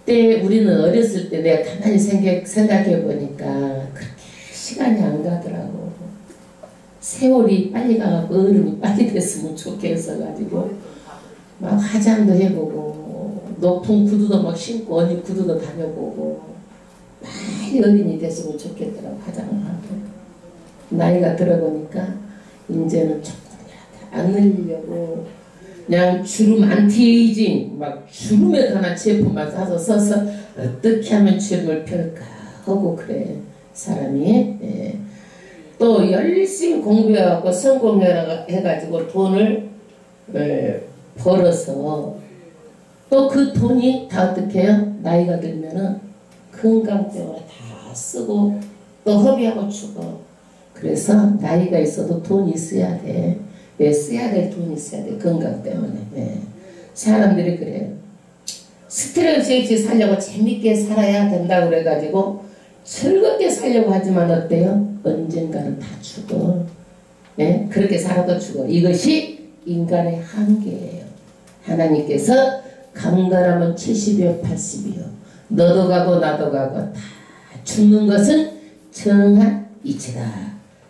그때 우리는 어렸을 때 내가 가만히 생각해 보니까 그렇게 시간이 안 가더라고. 세월이 빨리 가고 어른이 빨리 됐으면 좋겠어 가지고 막 화장도 해보고 높은 구두도 막 신고 언니 구두도 다녀보고 빨리 어린이 됐으면 좋겠더라고. 화장을 하고 나이가 들어보니까 이제는 조금이라도 안 늘리려고 그냥 주름 안티에이징 막 주름에 관한 제품만 사서 써서 어떻게 하면 주름을 펼까 하고 그래 사람이. 예. 또 열심히 공부해갖고 성공해가지고 돈을 벌어서 또 그 돈이 다 어떻게 해요? 나이가 들면은 건강 때문에 다 쓰고 또 허비하고 죽어. 그래서 나이가 있어도 돈이 있어야 돼. 왜 써야 될 돈이 있어야 돼. 건강 때문에. 예. 사람들이 그래요. 스트레스 없이 살려고 재밌게 살아야 된다고 그래가지고 즐겁게 살려고 하지만 어때요? 언젠가는 다 죽어. 예? 그렇게 살아도 죽어. 이것이 인간의 한계예요. 하나님께서 강건하면 70이요 80이요 너도 가고 나도 가고 다 죽는 것은 정한 이치다.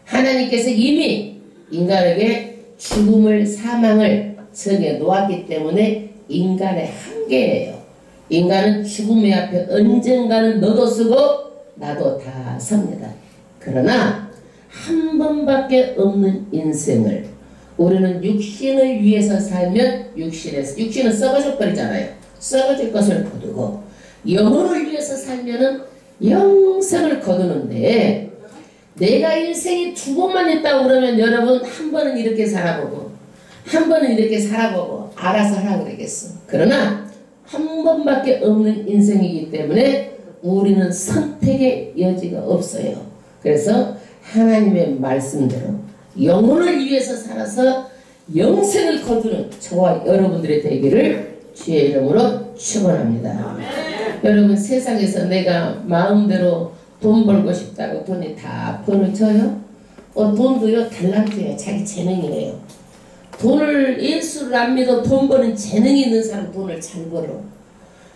하나님께서 이미 인간에게 죽음을 사망을 정해 놓았기 때문에 인간의 한계예요. 인간은 죽음의 앞에 언젠가는 너도 쓰고 나도 다 섭니다. 그러나 한 번밖에 없는 인생을 우리는 육신을 위해서 살면 육신은 썩어져 버리잖아요. 썩어질 것을 거두고 영혼을 위해서 살면은 영생을 거두는데 내가 인생이 두 번만 있다고 그러면 여러분 한 번은 이렇게 살아보고 한 번은 이렇게 살아보고 알아서 하라 그러겠어. 그러나 한 번밖에 없는 인생이기 때문에 우리는 선택의 여지가 없어요. 그래서 하나님의 말씀대로 영혼을 위해서 살아서 영생을 거두는 저와 여러분들의 되기를 주의 이름으로 축원합니다. 여러분 세상에서 내가 마음대로 돈 벌고 싶다고 돈이 다 벌어져요? 돈도요 달란트예요. 자기 재능이에요. 돈을 예수를 안 믿어 돈 버는 재능이 있는 사람 돈을 잘 벌어.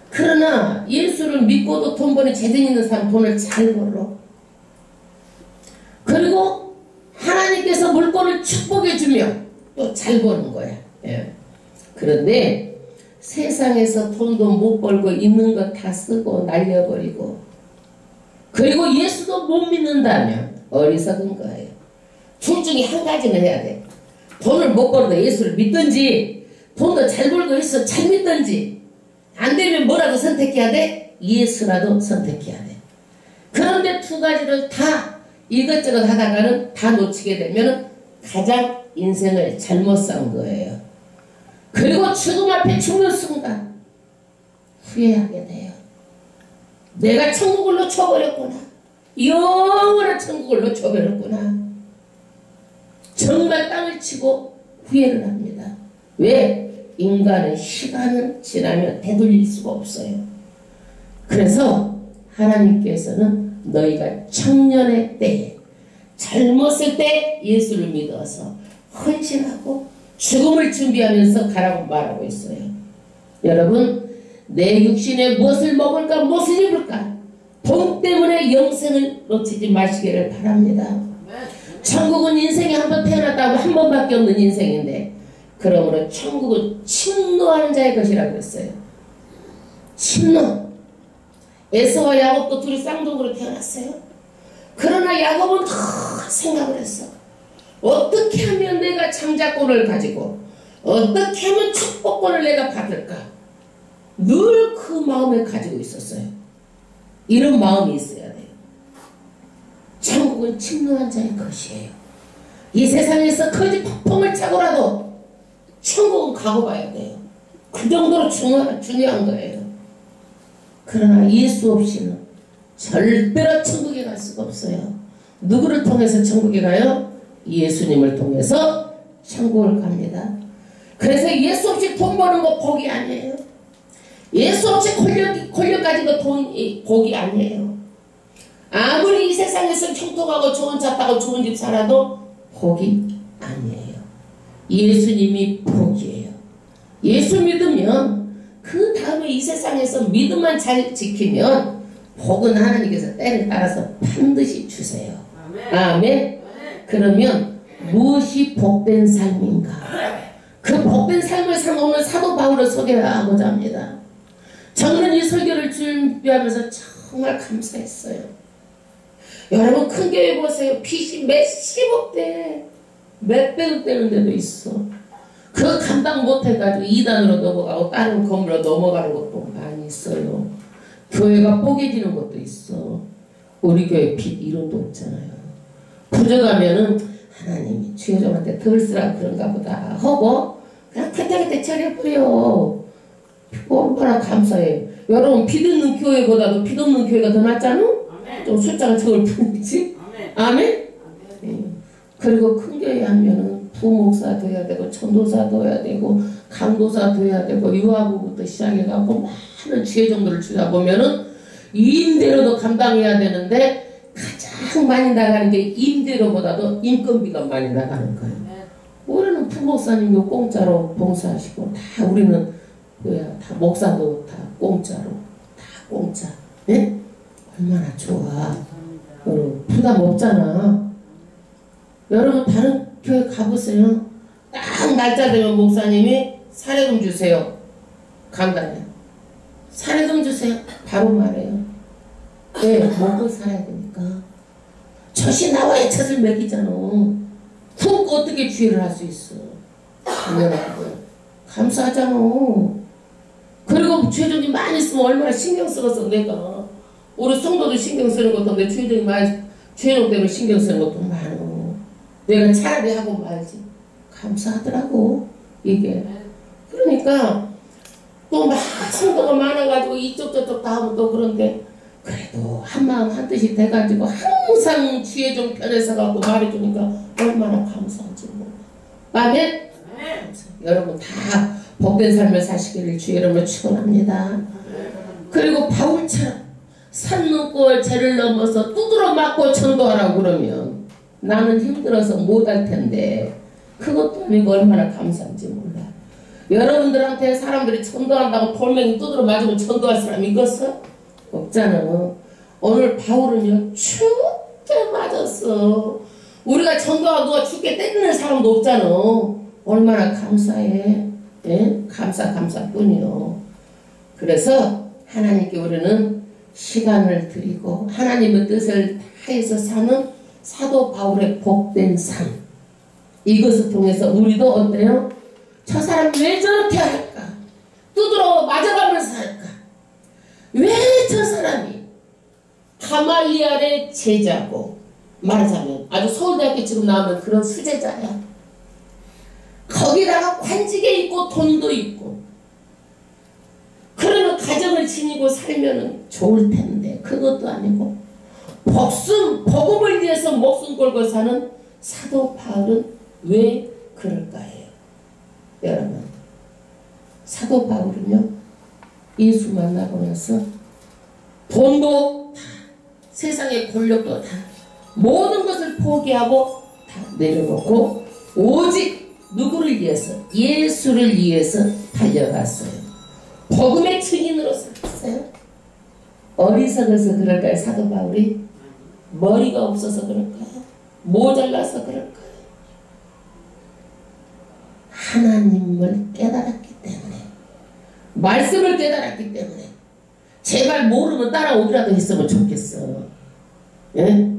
그러나 예수를 믿고도 돈 버는 재능이 있는 사람 돈을 잘 벌어. 그리고 하나님께서 물건을 축복해 주며 또 잘 버는 거야. 예. 그런데 세상에서 돈도 못 벌고 있는 거 다 쓰고 날려버리고 그리고 예수도 못 믿는다면 어리석은 거예요. 둘 중에 한 가지는 해야 돼. 돈을 못 벌어도 예수를 믿든지 돈도 잘 벌고 예수 잘 믿든지 안 되면 뭐라도 선택해야 돼? 예수라도 선택해야 돼. 그런데 두 가지를 다 이것저것 하다가는 다 놓치게 되면 가장 인생을 잘못 산 거예요. 그리고 죽음 앞에 죽는 순간 후회하게 돼요. 내가 천국을 놓쳐버렸구나. 영원한 천국을 놓쳐버렸구나. 정말 땅을 치고 후회를 합니다. 왜? 인간은 시간을 지나면 되돌릴 수가 없어요. 그래서 하나님께서는 너희가 청년의 때에 젊었을 때 예수를 믿어서 헌신하고 죽음을 준비하면서 가라고 말하고 있어요. 여러분 내 육신에 무엇을 먹을까 무엇을 입을까 돈 때문에 영생을 놓치지 마시기를 바랍니다. 천국은 인생에 한 번 태어났다고 한 번밖에 없는 인생인데 그러므로 천국은 침노하는 자의 것이라고 했어요. 침노. 에서와 야곱도 둘이 쌍둥이로 태어났어요. 그러나 야곱은 더 생각을 했어. 어떻게 하면 내가 장자권을 가지고 어떻게 하면 축복권을 내가 받을까 늘 그 마음을 가지고 있었어요. 이런 마음이 있어야 돼요. 천국은 침노한 자의 것이에요. 이 세상에서 거지 폭풍을 차고라도 천국은 가고 봐야 돼요. 그 정도로 중요한 거예요. 그러나 예수 없이는 절대로 천국에 갈 수가 없어요. 누구를 통해서 천국에 가요? 예수님을 통해서 천국을 갑니다. 그래서 예수 없이 돈 버는 거 복이 아니에요. 예수 없이 권력 가진 거 복이 아니에요. 아무리 이 세상에서 총통하고 좋은 차 타고 좋은 집 살아도 복이 아니에요. 예수님이 복이에요. 예수 믿으면 그 다음에 이 세상에서 믿음만 잘 지키면 복은 하나님께서 때를 따라서 반드시 주세요. 아멘. 그러면 무엇이 복된 삶인가? 그 복된 삶을 산 오늘 사도 바울을 소개하고자 합니다. 저는 이 설교를 준비하면서 정말 감사했어요. 여러분 큰 교회 보세요. 빚이 몇십억 대, 몇백억 되는 데도 있어. 그 감당 못해가지고 이단으로 넘어가고 다른 건물로 넘어가는 것도 많이 있어요. 교회가 뽀개지는 것도 있어. 우리 교회 빚 이론도 없잖아요. 부족하면은 하나님이 주여정한테 덜 쓰라 그런가 보다 하고 그냥 그때그때 처리해버려. 얼마나 감사해. 여러분 빚 있는 교회보다도 빚 없는 교회가 더 낫잖아? 좀 숫자가 적을 뿐이지. 아멘? 그리고 큰 교회 하면은 부목사도 해야 되고 전도사도 해야 되고 강도사도 해야 되고 유아부부터 시작해갖고 많은 지혜 정도를 주다 보면은 임대료도 감당해야 되는데 가장 많이 나가는 게 임대료보다도 인건비가 많이 나가는 거예요. 우리는 부목사님도 공짜로 봉사하시고 다 우리는 다 목사도 다 공짜로 다 공짜. 예? 얼마나 좋아. 여러분 부담 없잖아. 여러분 다른 교회 가보세요. 딱 날짜 되면 목사님이 사례금 주세요. 간단해요. 사례금 주세요. 바로 말해요. 왜? 먹고 살아야 되니까. 젖이 나와야 젖을 먹이잖아. 훅 어떻게 주의를 할 수 있어. 당연하고요. 감사하잖아. 그리고 주의정이 많이 있으면 얼마나 신경 쓰겠어 내가. 우리 성도도 신경 쓰는 것도 내 주의정이 많이 주의정 때문에 신경 쓰는 것도 많아. 내가 차라리 하고 말지. 감사하더라고 이게. 그러니까 또 막 성도가 많아가지고 이쪽 저쪽 다 하면 또 그런데 그래도 한마음 한뜻이 돼가지고 항상 주의 좀 편에서 갖고 말해주니까 얼마나 감사한지 몰라. 아멘? 여러분 다 복된 삶을 사시기를 주의 이름으로 축원합니다. 그리고 바울처럼 산 넘고 죄를 넘어서 두드러 맞고 전도하라고 그러면 나는 힘들어서 못할 텐데 그것도 아니고 얼마나 감사한지 몰라. 여러분들한테 사람들이 전도한다고 돌멩이 두드러 맞으면 전도할 사람 있겠어? 없잖아. 오늘 바울은요 죽게 맞았어. 우리가 전도하고 누가 죽게 때리는 사람도 없잖아. 얼마나 감사해. 예? 감사뿐이요. 그래서 하나님께 우리는 시간을 드리고 하나님의 뜻을 다해서 사는 사도 바울의 복된 삶, 이것을 통해서 우리도 어때요? 저 사람 왜 저렇게 할까? 두드러 맞아가면서 할까? 왜 저 사람이 가말리엘의 제자고, 말하자면 아주 서울대학교 지금 나오면 그런 수제자야. 거기다가 관직에 있고 돈도 있고 그러면 가정을 지니고 살면 좋을 텐데 그것도 아니고 복음을 위해서 목숨 걸고 사는 사도 바울은 왜 그럴까요? 여러분 사도 바울은요 예수 만나고 나서 돈도 다 세상의 권력도 다 모든 것을 포기하고 다 내려놓고 오직 누구를 위해서? 예수를 위해서 달려갔어요. 복음의 증인으로 살았어요. 어리석어서 그럴까요? 사도 바울이? 머리가 없어서 그럴까요? 모자라서 그럴까요? 하나님을 깨달았기 때문에, 말씀을 깨달았기 때문에 제발 모르면 따라오기라도 했으면 좋겠어. 예?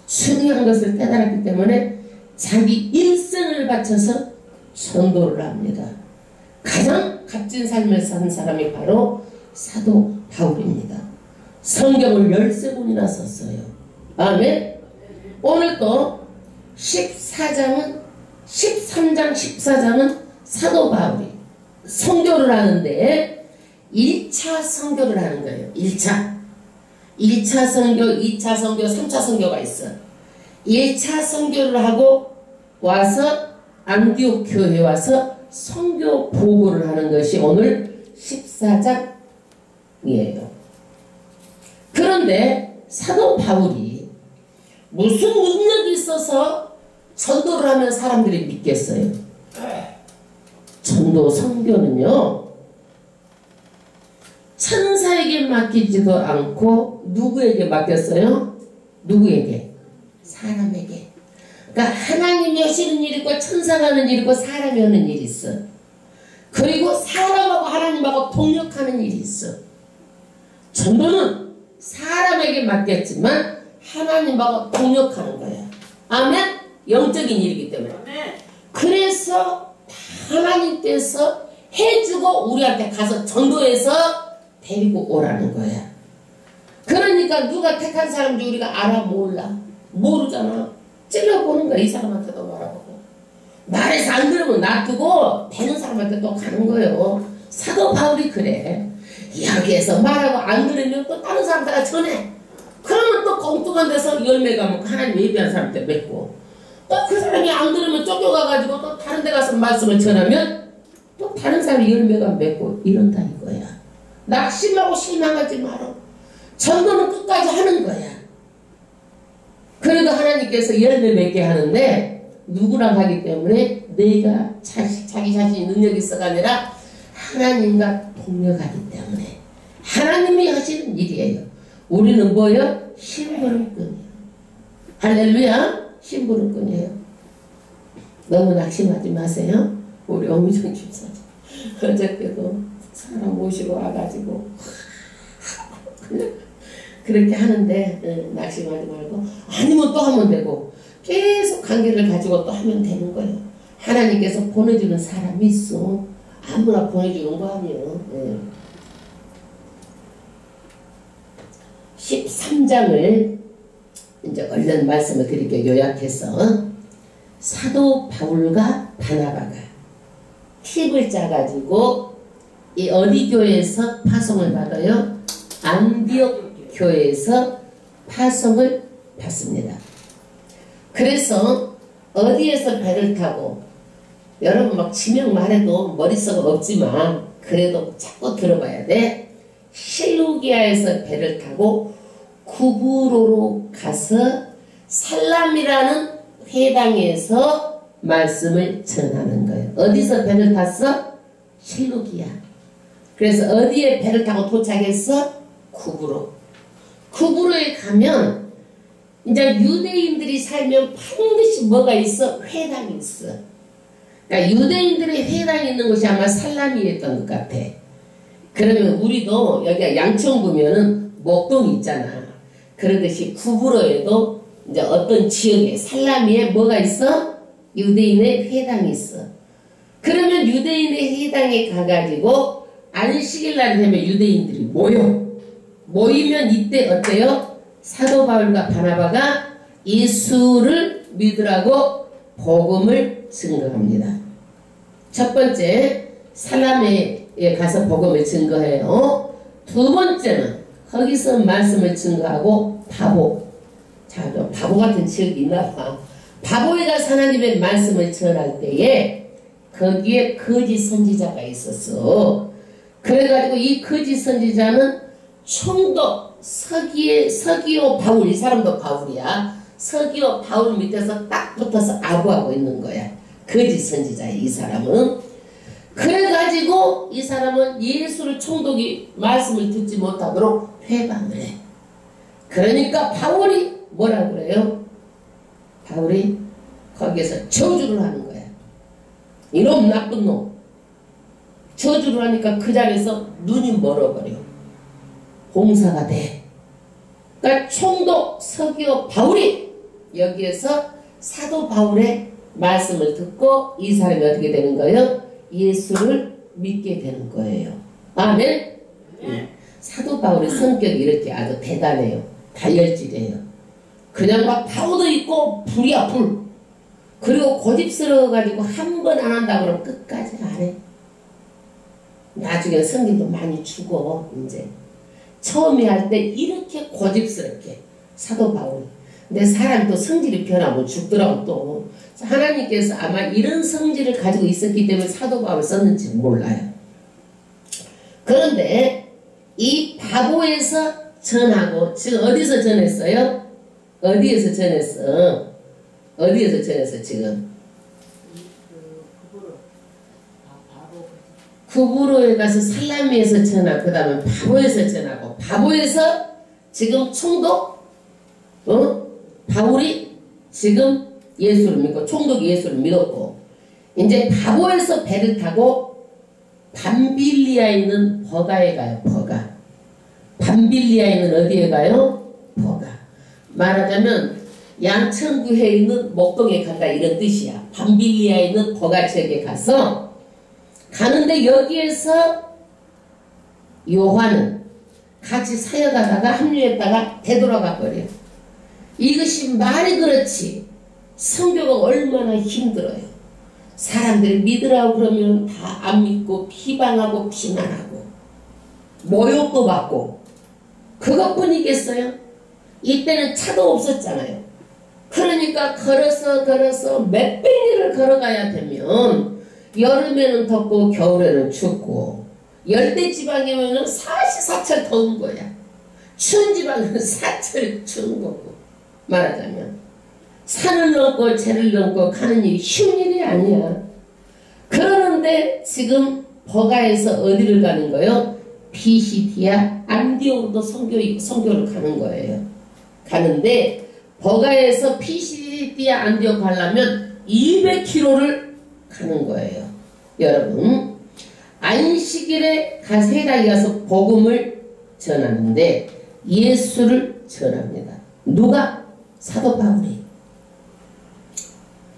중요한 것을 깨달았기 때문에 자기 일생을 바쳐서 전도를 합니다. 가장 값진 삶을 산 사람이 바로 사도 바울입니다. 성경을 13권이나 썼어요. 아멘. 오늘 또 13장, 14장은 사도 바울이 선교를 하는데 1차 선교를 하는 거예요. 1차 선교, 2차 선교, 3차 선교가 있어. 1차 선교를 하고 와서 안디옥 교회에 와서 선교 보고를 하는 것이 오늘 14장이에요. 그런데 사도 바울이 무슨 능력이 있어서 전도를 하면 사람들이 믿겠어요? 전도 선교는요 천사에게 맡기지도 않고 누구에게 맡겼어요? 누구에게? 사람에게. 그러니까 하나님이 하시는 일이 있고 천사가 하는 일이 있고 사람이 하는 일이 있어. 그리고 사람하고 하나님하고 동력하는 일이 있어. 전도는 사람에게 맡겼지만 하나님하고 동력하는 거야. 아멘? 영적인 일이기 때문에. 그래서 하나님께서 해주고 우리한테 가서 전도해서 데리고 오라는 거야. 그러니까 누가 택한 사람인지 우리가 알아? 몰라. 모르잖아. 찔러보는 거야. 이 사람한테도 말하고. 말해서 안 들으면 놔두고 되는 사람한테 또 가는 거예요. 사도 바울이 그래. 이야기해서 말하고 안 들으면 또 다른 사람한테 전해. 그러면 또 엉뚱한 데서 열매가 먹고 하나님 예비한 사람한테 맺고, 또 그 사람이 안 들으면 쫓겨가가지고 또 다른 데 가서 말씀을 전하면 또 다른 사람이 열매가 맺고 이런다 이거야. 낙심하고 실망하지 마라. 전도는 끝까지 하는 거야. 그래도 하나님께서 열매 맺게 하는데 누구랑 하기 때문에 내가 자기 자신이 능력이 있어가 아니라 하나님과 동력하기 때문에 하나님이 하시는 일이에요. 우리는 뭐예요? 심부름꾼이에요. 할렐루야. 심부름꾼이에요. 너무 낙심하지 마세요. 우리 엄미정 집사님 어저께도 사람 모시고 와가지고 그렇게 하는데 낙심하지 말고 아니면 또 하면 되고 계속 관계를 가지고 또 하면 되는 거예요. 하나님께서 보내주는 사람이 있어. 아무나 보내주는 거 아니에요. 13장을 이제 얼른 말씀을 드릴게요. 요약해서 사도 바울과 바나바가 팁을 짜가지고 이 어디 교회에서 파송을 받아요? 안디옥 교회에서 파송을 받습니다. 그래서 어디에서 배를 타고, 여러분 막 지명 말해도 머릿속은 없지만 그래도 자꾸 들어봐야 돼. 실루기아에서 배를 타고 구브로로 가서 살람이라는 회당에서 말씀을 전하는 거예요. 어디서 배를 탔어? 실루기아. 그래서 어디에 배를 타고 도착했어? 구브로. 구브로에 가면 이제 유대인들이 살면 반드시 뭐가 있어? 회당이 있어. 그러니까 유대인들의 회당이 있는 곳이 아마 살라미였던 것 같아. 그러면 우리도 여기가 양천 보면은 목동이 있잖아. 그러듯이 구브로에도 이제 어떤 지역에 살라미에 뭐가 있어? 유대인의 회당이 있어. 그러면 유대인의 회당에 가가지고 안식일날 되면 유대인들이 모이면 이때 어때요? 사도 바울과 바나바가 예수를 믿으라고 복음을 증거합니다. 첫 번째 살라미에 가서 복음을 증거해요. 두 번째는 거기서 말씀을 증거하고 바보. 자, 바보 같은 지역이 있나 봐. 바보에 가서 하나님의 말씀을 전할 때에 거기에 거짓 선지자가 있었어. 그래가지고 이 거짓 선지자는 총독 서기오 바울, 이 사람도 바울이야. 서기오 바울 밑에서 딱 붙어서 아부하고 있는 거야. 거짓 선지자 이 사람은. 그래가지고 이 사람은 예수를 총독이 말씀을 듣지 못하도록 회방을 해. 그러니까 바울이 뭐라 그래요? 바울이 거기에서 저주를 하는 거야. 이놈 나쁜 놈. 저주를 하니까 그 자리에서 눈이 멀어버려. 봉사가 돼. 그러니까 총독 서기오 바울이 여기에서 사도 바울의 말씀을 듣고 이 사람이 어떻게 되는 거예요? 예수를 믿게 되는 거예요. 아멘? 사도 바울의 성격이 이렇게 아주 대단해요. 다혈질이에요. 그냥 막 파워도 있고 불이야 불. 그리고 고집스러워가지고 한 번 안 한다 그러면 끝까지 안 해. 나중에 성질도 많이 주고 이제 처음에 할 때 이렇게 고집스럽게 사도 바울이. 근데 사람이 또 성질이 변하면 죽더라고 또. 하나님께서 아마 이런 성질을 가지고 있었기 때문에 사도 바울을 썼는지 몰라요. 그런데 이 바보에서 전하고 지금 어디서 전했어요? 어디에서 전했어? 어디에서 전했어 지금? 구부로에 가서 살라미에서 전하고 그 다음에 바보에서 전하고 바보에서 지금 총독 바울이 지금 예수를 믿고 총독이 예수를 믿었고 이제 바보에서 배를 타고 밤빌리아에 있는 버가에 가요. 버가. 밤빌리아에 있는 어디에 가요? 버가. 말하자면 양천구에 있는 목동에 간다 이런 뜻이야. 밤빌리아에 있는 버가 지역에 가서 가는데 여기에서 요한은 같이 사역하다가 합류했다가 되돌아가 버려요. 이것이 말이 그렇지 성교가 얼마나 힘들어요. 사람들이 믿으라고 그러면 다 안 믿고 비방하고 비난하고 모욕도 받고 그것뿐이겠어요? 이때는 차도 없었잖아요. 그러니까 걸어서 몇백 리를 걸어가야 되면 여름에는 덥고 겨울에는 춥고 열대지방이면 사시사철 더운 거야. 추운 지방은 사철 추운 거고 말하자면 산을 넘고 재를 넘고 가는 일이 쉬운 일이 아니야. 그러는데 지금 버가에서 어디를 가는 거예요? 피시디아 안디옥으로 선교를 가는 거예요. 가는데 버가에서 피시디아 안디옥 가려면 200km를 가는 거예요. 여러분 안식일에 세당에 가서 복음을 전하는데 예수를 전합니다. 누가? 사도 바울이.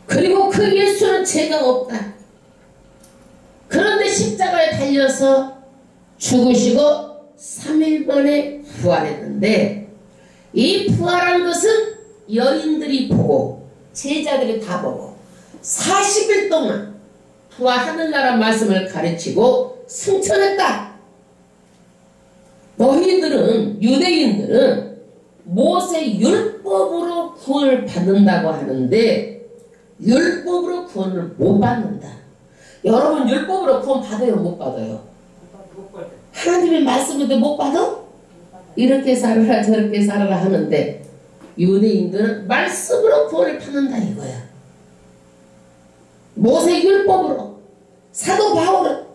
그리고 그 예수는 죄가 없다. 그런데 십자가에 달려서 죽으시고 3일 만에 부활했는데 이 부활한 것은 여인들이 보고 제자들이 다 보고 40일 동안 부활 하늘나라 말씀을 가르치고 승천했다. 너희들은 유대인들은 모세 율법으로 구원을 받는다고 하는데 율법으로 구원을 못 받는다. 여러분 율법으로 구원 받아요? 못 받아요? 하나님의 말씀인데 못 받아? 이렇게 살아라 저렇게 살아라 하는데 유대인들은 말씀으로 구원을 받는다 이거야. 모세 율법으로. 사도 바울은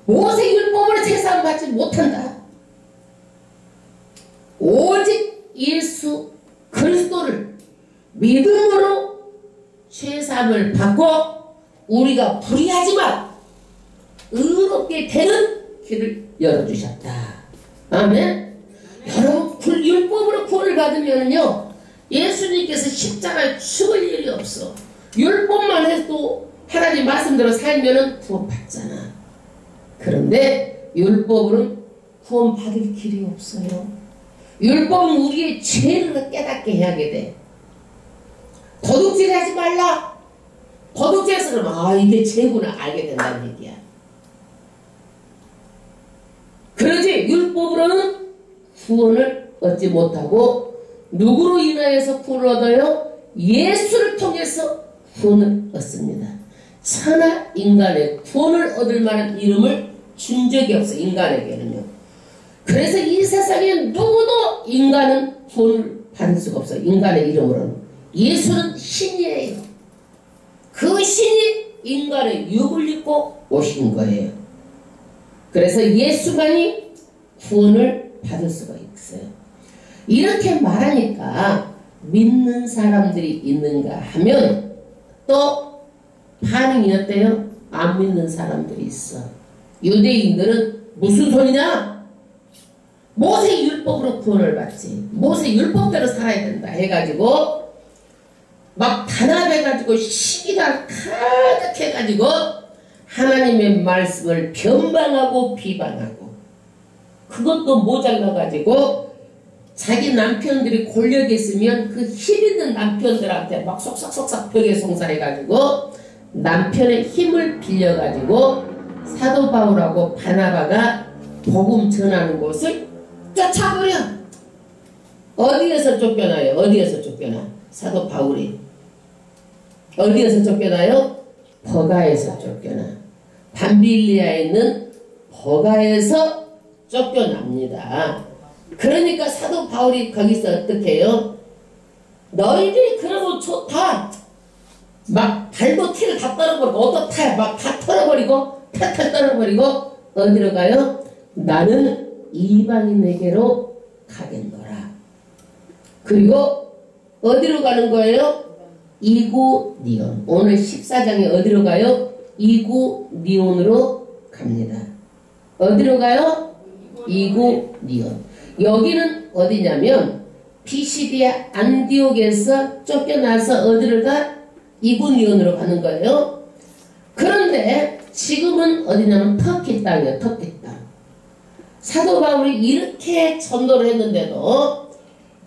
모세 율법으로 제사함 받지 못한다. 오직 예수 그리스도를 믿음으로 제사함을 받고 우리가 불의하지만 의롭게 되는 길을 열어주셨다. 아멘. 여러분 율법으로 구원을 받으면요 예수님께서 십자가에 죽을 일이 없어. 율법만 해도 하나님 말씀대로 살면은 구원 받잖아. 그런데 율법으로는 구원 받을 길이 없어요. 율법은 우리의 죄를 깨닫게 해야게 돼. 도둑질 하지 말라. 도둑질해서 그러면 이게 죄구나 알게 된다는 얘기야. 그러지 율법으로는 구원을 얻지 못하고 누구로 인하여서 구원을 얻어요? 예수를 통해서 구원을 얻습니다. 천하 인간의 구원을 얻을 만한 이름을 준 적이 없어 인간에게는요. 그래서 이 세상에 누구도 인간은 구원을 받을 수가 없어요. 인간의 이름으로는. 예수는 신이에요. 그 신이 인간의 육을 입고 오신 거예요. 그래서 예수만이 구원을 받을 수가 있어요. 이렇게 말하니까 믿는 사람들이 있는가 하면 또 반응이 어때요? 안 믿는 사람들이 있어. 유대인들은 무슨 소리냐? 모세 율법으로 구원을 받지. 모세 율법대로 살아야 된다 해가지고 막 단합해가지고 시기가 가득해가지고 하나님의 말씀을 변방하고 비방하고 그것도 모자라가지고 자기 남편들이 권력이 있으면 그 힘있는 남편들한테 막 속삭속삭 벽에 송사해가지고 남편의 힘을 빌려가지고 사도 바울하고 바나바가 복음 전하는 곳을 쫓아버려. 어디에서 쫓겨나요? 어디에서 쫓겨나? 사도 바울이 어디에서 쫓겨나요? 버가에서 쫓겨나. 밤빌리아에 있는 버가에서 쫓겨납니다. 그러니까 사도 바울이 거기서 어떻게 해요? 너희들이 그러면 좋다. 막 발도 티를 다 떨어버리고 옷도 막 다 털어버리고 탈탈 떨어버리고 어디로 가요? 나는 이방인에게로 가겠노라. 그리고 어디로 가는 거예요? 이구니온. 오늘 14장에 어디로 가요? 이구니온으로 갑니다. 어디로 가요? 이구니온. 여기는 어디냐면 피시디아 안디옥에서 쫓겨나서 어디를 가? 이구니온으로 가는 거예요. 그런데 지금은 어디냐면 터키 땅이에요. 터키 땅. 사도 바울이 이렇게 전도를 했는데도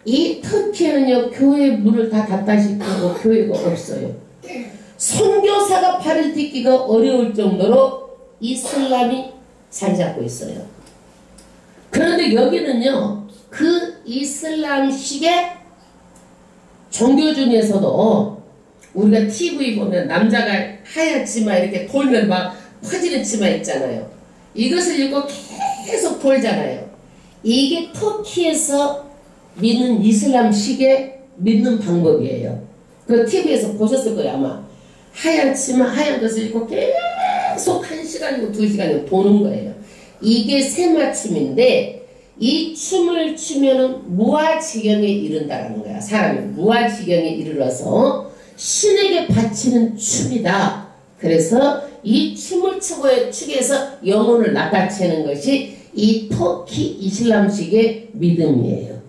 이 터키에는요, 교회 문을 다 닫다시키고 교회가 없어요. 선교사가 발을 딛기가 어려울 정도로 이슬람이 자리 잡고 있어요. 그런데 여기는요, 그 이슬람식의 종교 중에서도 우리가 TV 보면 남자가 하얀 치마 이렇게 돌면 막 퍼지는 치마 있잖아요. 이것을 입고 계속 돌잖아요. 이게 터키에서 믿는 이슬람식의 믿는 방법이에요. 그 TV에서 보셨을 거예요, 아마. 하얀 치마, 하얀 것을 입고 계속 1시간이고 2시간이고 도는 거예요. 이게 세마춤인데, 이 춤을 추면은 무아지경에 이른다라는 거야. 사람이 무아지경에 이르러서 신에게 바치는 춤이다. 그래서 이 춤을 추기 위해서 영혼을 낚아채는 것이 이 터키 이슬람식의 믿음이에요.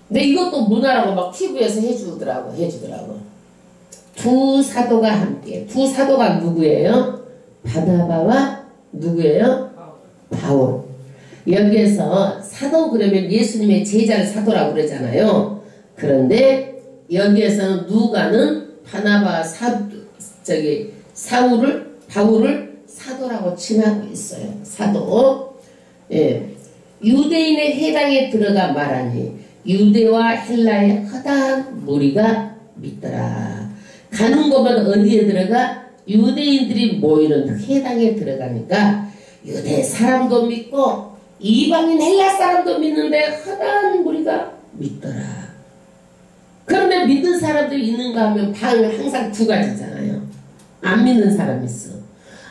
근데 이것도 문화라고 막 TV에서 해주더라고. 두 사도가 함께. 두 사도가 누구예요? 바나바와 누구예요? 바울. 여기에서 사도 그러면 예수님의 제자를 사도라고 그러잖아요. 그런데 여기에서는 누가는 바나바 바울을 사도라고 칭하고 있어요. 사도. 예. 유대인의 해당에 들어가 말하니 유대와 헬라의 허다한 무리가 믿더라. 가는 곳마다 어디에 들어가? 유대인들이 모이는 해당에 들어가니까 유대 사람도 믿고 이방인 헬라 사람도 믿는데 허다한 무리가 믿더라. 그런데 믿는 사람들이 있는가 하면 방은 항상 두 가지잖아요. 안 믿는 사람이 있어.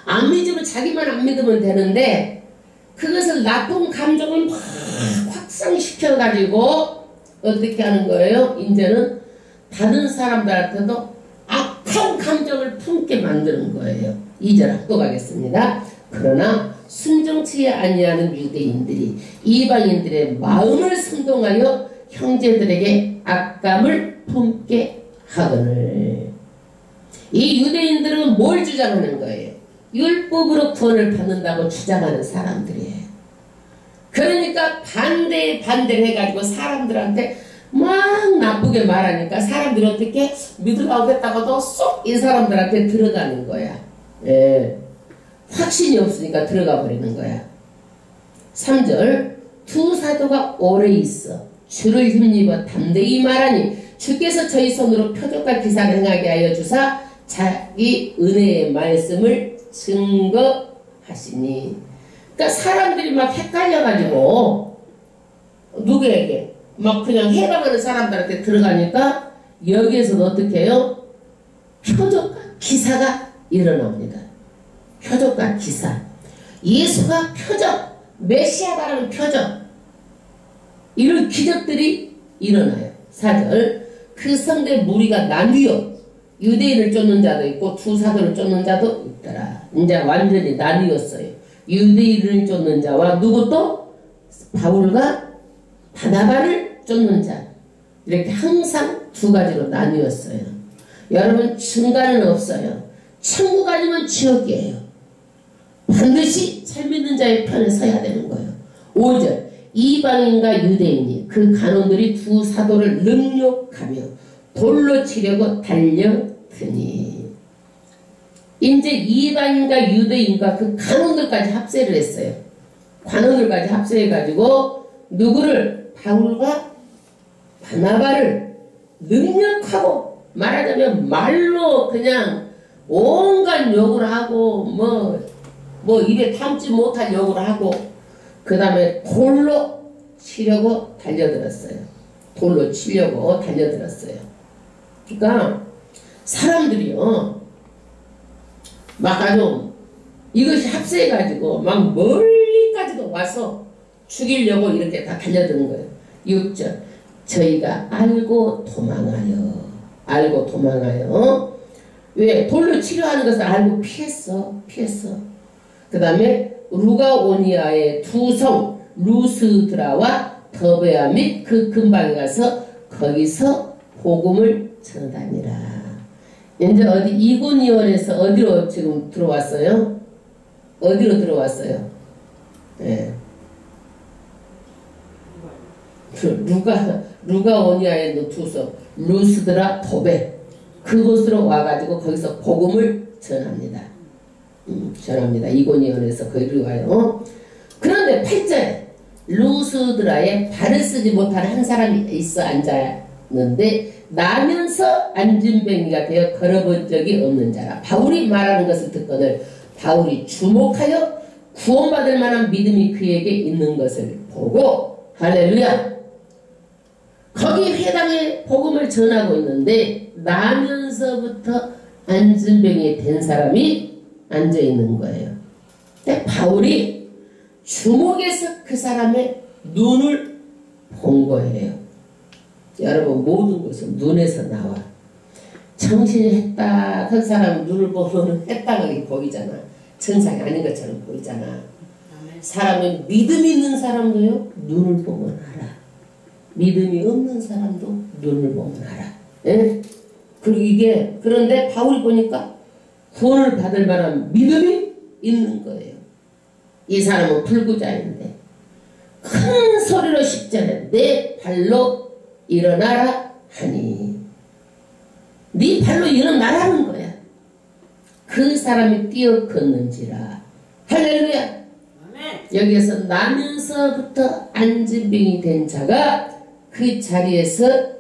안 믿으면 자기만 안 믿으면 되는데 그것을 나쁜 감정을 확 확산시켜가지고 어떻게 하는 거예요? 이제는 다른 사람들한테도 악한 감정을 품게 만드는 거예요. 2절 합독하겠습니다. 그러나 순정치 아니하는 유대인들이 이방인들의 마음을 선동하여 형제들에게 악감을 품게 하거늘. 이 유대인들은 뭘 주장하는 거예요? 율법으로 구원을 받는다고 주장하는 사람들이에요. 그러니까 반대를 해가지고 사람들한테 막 나쁘게 말하니까 사람들이 어떻게 믿으려고 했다가도 쏙 이 사람들한테 들어가는 거야. 예. 확신이 없으니까 들어가 버리는 거야. 3절 두 사도가 오래 있어 주를 힘입어 담대히 말하니 주께서 저희 손으로 표적과 기사를 행하게 하여 주사 자기 은혜의 말씀을 증거하시니. 그러니까 사람들이 막 헷갈려가지고 누구에게 막 그냥 해방하는 사람들한테 들어가니까 여기에서는 어떻게 해요? 표적과 기사가 일어납니다. 표적과 기사. 예수가 표적, 메시아다라는 표적. 이런 기적들이 일어나요. 4절 그 성대 무리가 나뉘어 유대인을 쫓는 자도 있고 두 사도를 쫓는 자도 있더라. 이제 완전히 나뉘었어요. 유대인을 쫓는 자와 누구 또? 바울과 바나바를 쫓는 자. 이렇게 항상 두 가지로 나뉘었어요. 여러분 중간은 없어요. 천국 아니면 지옥이에요. 반드시 잘 믿는 자의 편에 서야 되는 거예요. 5절 이방인과 유대인이 그 간원들이 두 사도를 능욕하며 돌로 치려고 달려드니. 이제 이방인과 유대인과 그 간원들까지 합세를 했어요. 관원들까지 합세해가지고 누구를? 바울과 바나바를 능력하고 말하자면 말로 그냥 온갖 욕을 하고 뭐 입에 담지 못할 욕을 하고 그 다음에 돌로 치려고 달려들었어요. 돌로 치려고 달려들었어요. 그러니까 사람들이요 막 아주 이것이 합세해가지고 막 멀리까지도 와서 죽이려고 이렇게 다 달려드는 거예요. 6절 저희가 알고 도망하여 알고 도망하여 왜? 돌로 치료하는 것을 알고 피했어. 그 다음에 루가오니아의 두 성 루스드라와 더베아 및 그 근방에 가서 거기서 복음을 전하니라. 이제 어디 이고니온에서 어디로 지금 들어왔어요? 어디로 들어왔어요? 네. 루가오니아의 두 성 루스드라 더베 그곳으로 와가지고 거기서 복음을 전합니다. 전합니다. 이고니온에서 거기로 와요. 그런데 8절에 루스드라에 발을 쓰지 못하는 한 사람이 있어 앉았는데 나면서 안진뱅이가 되어 걸어본 적이 없는 자라. 바울이 말하는 것을 듣거늘 바울이 주목하여 구원받을 만한 믿음이 그에게 있는 것을 보고 할렐루야. 거기 회당에 복음을 전하고 있는데 나면서부터 안진뱅이 된 사람이 앉아있는 거예요. 근데 바울이 주목해서 그 사람의 눈을 본 거예요. 여러분 모든 것은 눈에서 나와. 정신이 했딱 한 사람 눈을 보면 했딱하게 보이잖아. 정상이 아닌 것처럼 보이잖아. 사람은 믿음이 있는 사람도요 눈을 보면 알아. 믿음이 없는 사람도 눈을 보면 알아. 예? 그리고 이게 그런데 바울이 보니까 구원을 받을 만한 믿음이 있는 거예요. 이 사람은 불구자인데 큰 소리로 10절에 내 발로 일어나라 하니 네 발로 일어나라는 거야. 그 사람이 뛰어 걷는지라. 할렐루야. 아멘. 여기에서 나면서부터 안진병이 된 자가 그 자리에서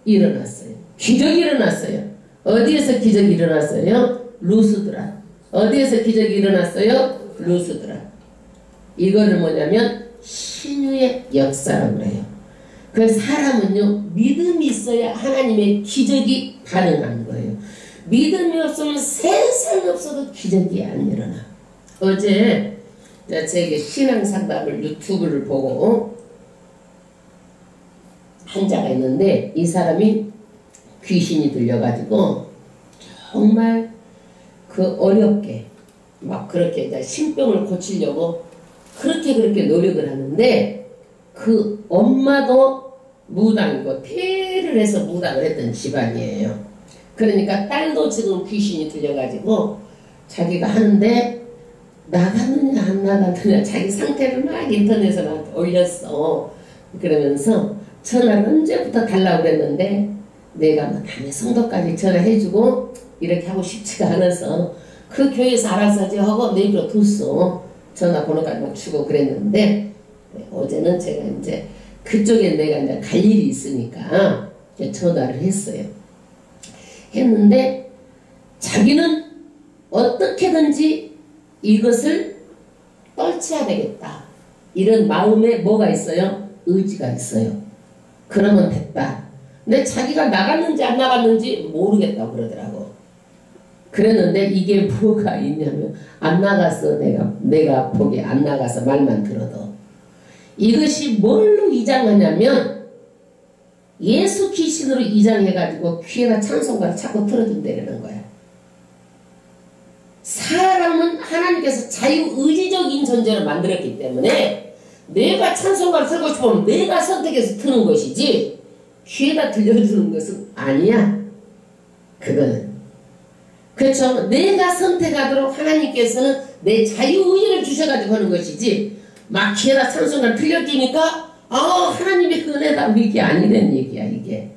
일어났어요. 기적이 일어났어요. 어디에서 기적이 일어났어요? 루스드라. 어디에서 기적이 일어났어요? 루스드라. 이거는 뭐냐면 신유의 역사라고 해요. 그 사람은요 믿음이 있어야 하나님의 기적이 가능한 거예요. 믿음이 없으면 세상에 없어도 기적이 안 일어나. 어제 제게 신앙상담을 유튜브를 보고 한 자가 있는데 이 사람이 귀신이 들려가지고 정말 그 어렵게 막 그렇게 이제 신병을 고치려고 그렇게 노력을 하는데 그 엄마도 무당이고 퇴를 해서 무당을 했던 집안이에요. 그러니까 딸도 지금 귀신이 들려가지고 자기가 하는데 나갔느냐 안 나갔느냐 자기 상태를 막 인터넷에 나한테 올렸어. 그러면서 전화를 언제부터 달라고 그랬는데 내가 뭐 남의 성도까지 전화해주고 이렇게 하고 싶지가 않아서 그 교회에서 알아서 하고 내비로 뒀어. 전화번호까지 막 주고 그랬는데 어제는 제가 이제 그쪽에 내가 이제 갈 일이 있으니까 전화를 했어요. 했는데 자기는 어떻게든지 이것을 떨쳐야 되겠다. 이런 마음에 뭐가 있어요? 의지가 있어요. 그러면 됐다. 근데 자기가 나갔는지 안 나갔는지 모르겠다고 그러더라고. 그랬는데 이게 뭐가 있냐면 안 나갔어. 내가 보기에 안 나가서 말만 들어도. 이것이 뭘로 이장하냐면 예수 귀신으로 이장해가지고 귀에다 찬송가를 자꾸 틀어준다는 거야. 사람은 하나님께서 자유의지적인 존재로 만들었기 때문에 내가 찬송가를 틀고 싶으면 내가 선택해서 트는 것이지 귀에다 들려주는 것은 아니야. 그거는. 그렇죠. 내가 선택하도록 하나님께서는 내 자유의지를 주셔가지고 하는 것이지 막 귀에다 찬송가를 들려주니까 하나님의 은혜다 이게 아니란 얘기야 이게.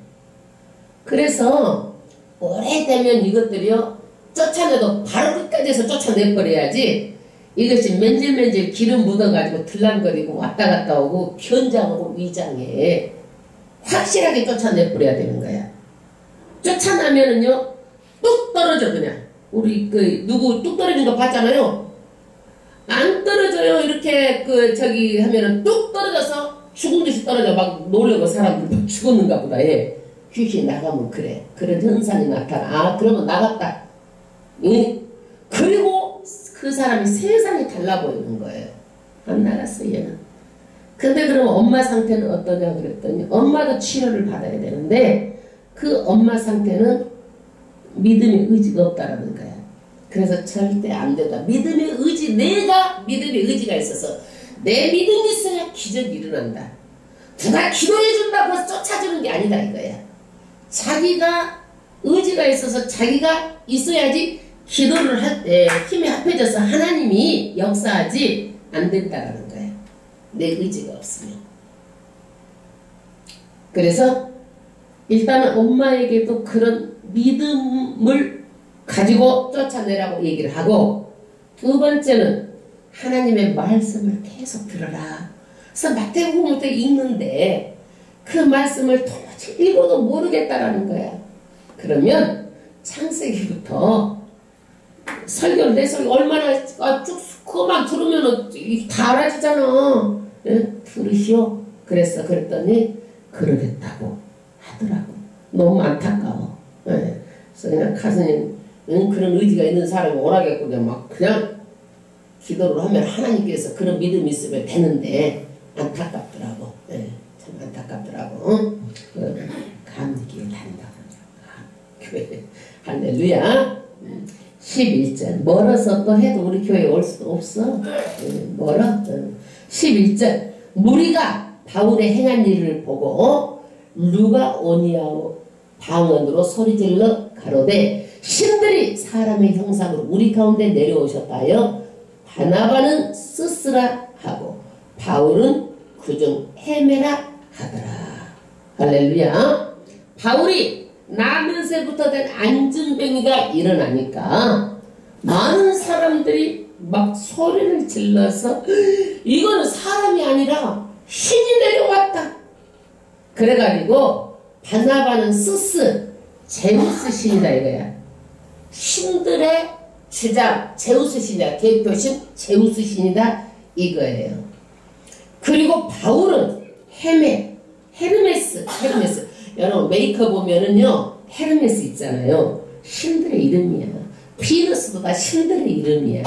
그래서 오래되면 이것들이요 쫓아내도 바로 끝까지 해서 쫓아내버려야지 이것이 맨질맨질 기름 묻어가지고 들랑거리고 왔다 갔다 오고 변장하고 위장해. 확실하게 쫓아내버려야 되는 거야. 쫓아나면은요 뚝 떨어져 그냥. 우리 누구 뚝 떨어진 거 봤잖아요. 안 떨어져요. 이렇게 저기 하면은 뚝 떨어져서 죽은 듯이 떨어져. 막 놀래고 사람들 죽었는가 보다. 예. 귀신 나가면 그래. 그런 현상이 나타나. 그러면 나갔다. 예? 그리고 그 사람이 세상이 달라 보이는 거예요. 안 나갔어 얘는. 근데 그럼 엄마 상태는 어떠냐 그랬더니 엄마도 치료를 받아야 되는데 그 엄마 상태는 믿음의 의지가 없다라는 거야. 그래서 절대 안 된다. 믿음의 의지, 내가 믿음의 의지가 있어서 내 믿음이 있어야 기적이 일어난다. 누가 기도해 준다고 해서 쫓아주는 게 아니다 이거야. 자기가 의지가 있어서 자기가 있어야지 기도를 할 때 힘이 합해져서 하나님이 역사하지 안 된다라는 거야. 내 의지가 없으면. 그래서 일단은 엄마에게도 그런 믿음을 가지고 쫓아내라고 얘기를 하고, 두 번째는 하나님의 말씀을 계속 들어라. 그래서 마태복음부터 읽는데 그 말씀을 도무지 읽어도 모르겠다라는 거야. 그러면 창세기부터 설교를 내 설교 얼마나 쭉 그거만 들으면 다 알아지잖아. 예? 들으시오. 그랬더니 그러겠다고 하더라고. 너무 안타까워. 예. 그래서 그냥 가수님 그런 의지가 있는 사람이 오라겠고 그냥 기도를 하면 하나님께서 그런 믿음이 있으면 되는데 안타깝더라고. 예. 참 안타깝더라고. 감기에 단다고 교회. 할렐루야. 11절. 멀어서 또 해도 우리 교회에 올 수도 없어. 멀어. 11절. 무리가 바울의 행한 일을 보고 루가오니아오 방언으로 소리질러 가로되 신들이 사람의 형상으로 우리 가운데 내려오셨다 하여 바나바는 쓰스라 하고 바울은 그중 헤매라 하더라. 할렐루야. 바울이 나면서부터 된 안진병이가 일어나니까 많은 사람들이 막 소리를 질러서 이거는 사람이 아니라 신이 내려왔다. 그래가지고 바나바는 스스 제우스 신이다 이거야. 신들의 주장 제우스 신이다. 대표신 제우스 신이다 이거예요. 그리고 바울은 헤르메스. 여러분 메이커 보면은요 헤르메스 있잖아요. 신들의 이름이야. 비너스도 다 신들의 이름이야.